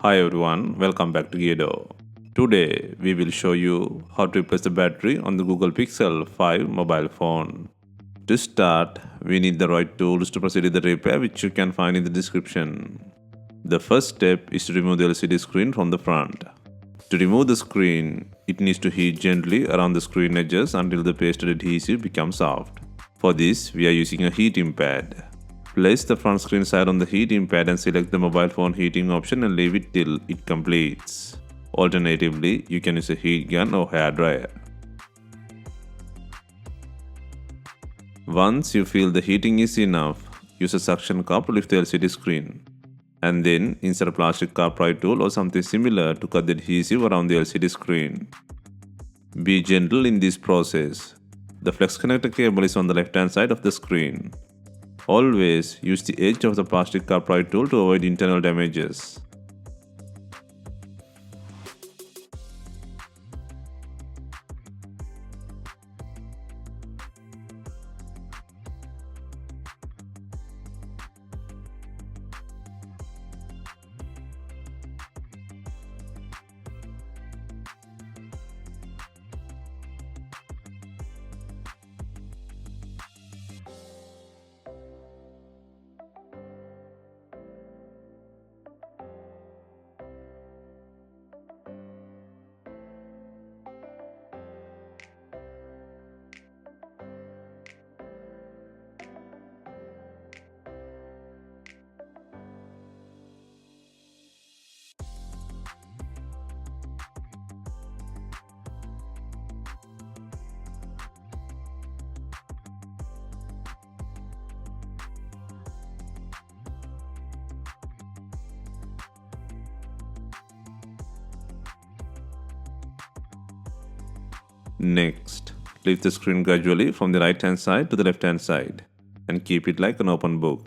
Hi everyone, welcome back to GTT9Q. Today we will show you how to replace the battery on the Google Pixel 5 mobile phone. To start, we need the right tools to proceed with the repair, which you can find in the description. The first step is to remove the LCD screen from the front. To remove the screen, it needs to heat gently around the screen edges until the pasted adhesive becomes soft. For this, we are using a heating pad. Place the front screen side on the heating pad and select the mobile phone heating option and leave it till it completes. Alternatively, you can use a heat gun or hair dryer. Once you feel the heating is enough, use a suction cup to lift the LCD screen. And then insert a plastic car pry tool or something similar to cut the adhesive around the LCD screen. Be gentle in this process. The flex connector cable is on the left hand side of the screen. Always use the edge of the plastic car pry tool to avoid internal damages. Next, lift the screen gradually from the right hand side to the left hand side and keep it like an open book.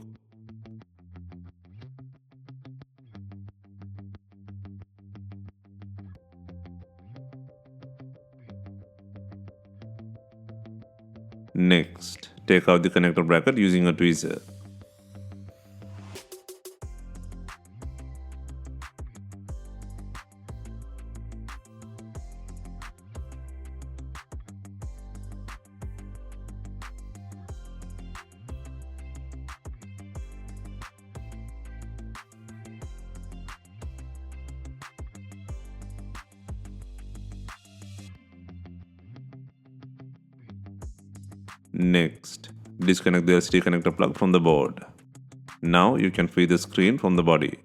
Next, take out the connector bracket using a tweezer. Next, disconnect the LCD connector plug from the board. Now you can free the screen from the body.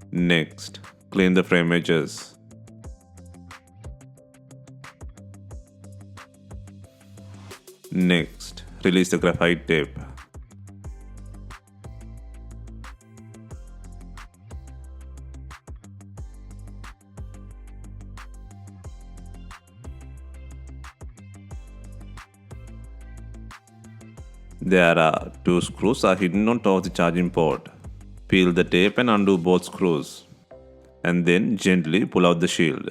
Next, clean the frame edges. Next, release the graphite tape. There are two screws hidden on top of the charging port. Peel the tape and undo both screws. And then gently pull out the shield.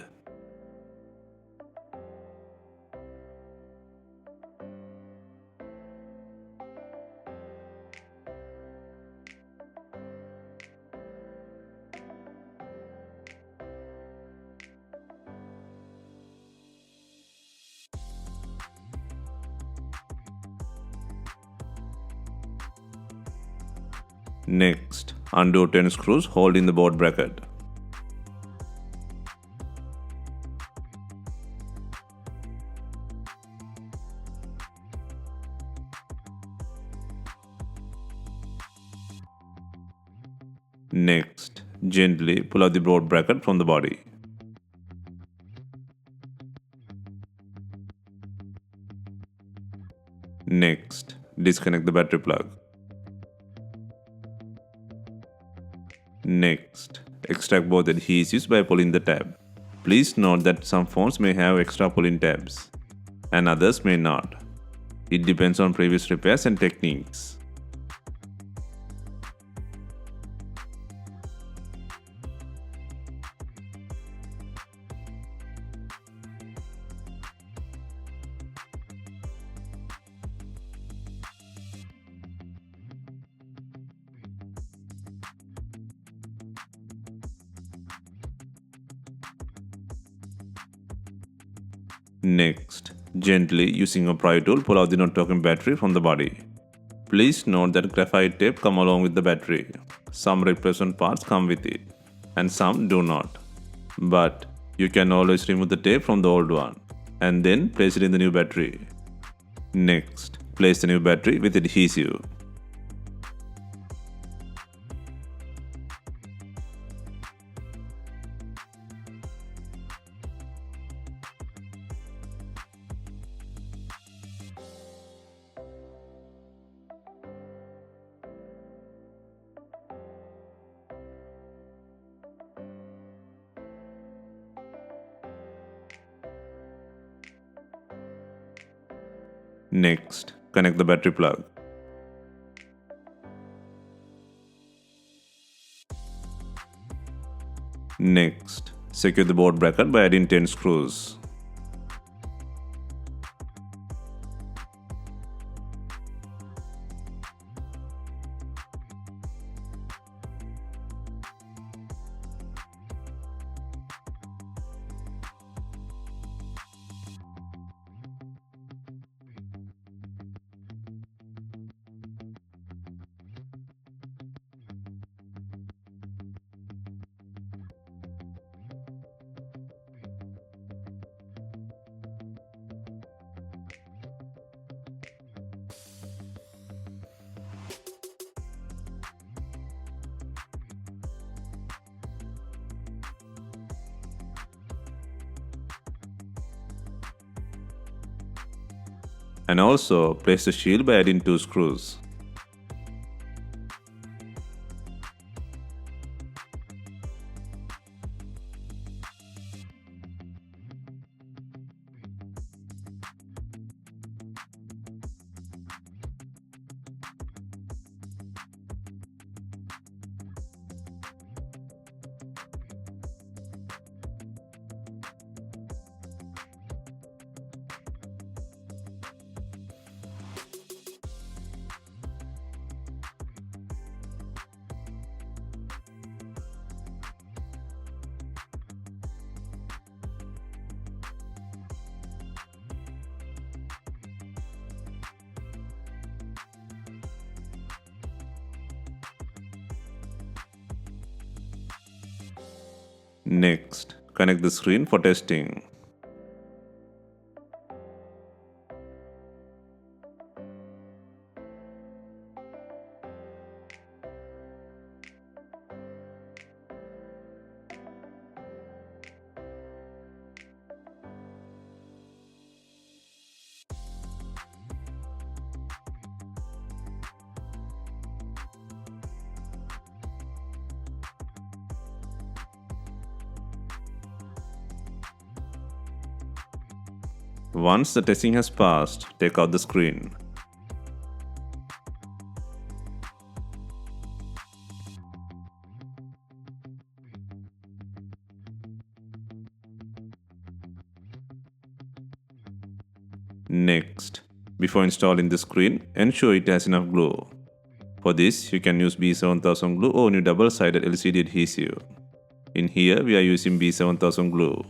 Next, undo 10 screws holding the board bracket. Next, gently pull out the board bracket from the body. Next, disconnect the battery plug. Next, extract both adhesives by pulling the tab. Please note that some phones may have extra pull-in tabs, and others may not. It depends on previous repairs and techniques. Next, gently using a pry tool, pull out the not talking battery from the body. Please note that graphite tape come along with the battery. Some replacement parts come with it and some do not. But you can always remove the tape from the old one and then place it in the new battery. Next, place the new battery with adhesive. Next, connect the battery plug. Next, secure the board bracket by adding 10 screws. And also place the shield by adding 2 screws. Next, connect the screen for testing. Once the testing has passed, take out the screen. Next, before installing the screen, ensure it has enough glue. For this, you can use B7000 glue or new double-sided LCD adhesive. In here, we are using B7000 glue.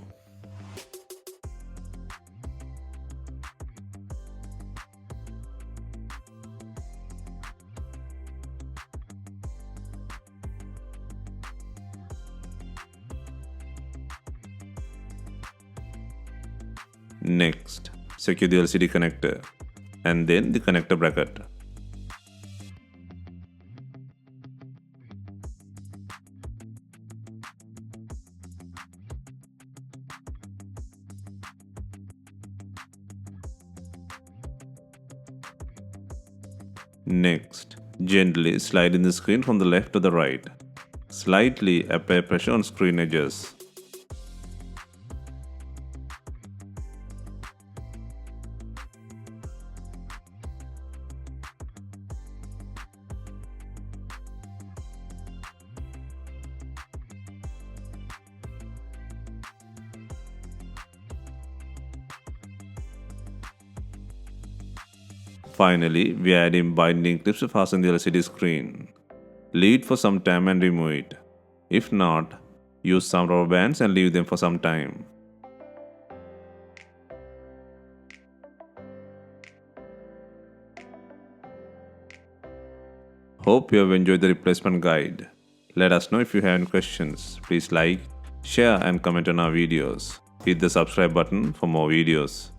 Next, secure the LCD connector and then the connector bracket. Next, gently slide in the screen from the left to the right. Slightly apply pressure on screen edges. Finally, we add in binding clips to fasten the LCD screen. Leave it for some time and remove it. If not, use some rubber bands and leave them for some time. Hope you have enjoyed the replacement guide. Let us know if you have any questions. Please like, share and comment on our videos. Hit the subscribe button for more videos.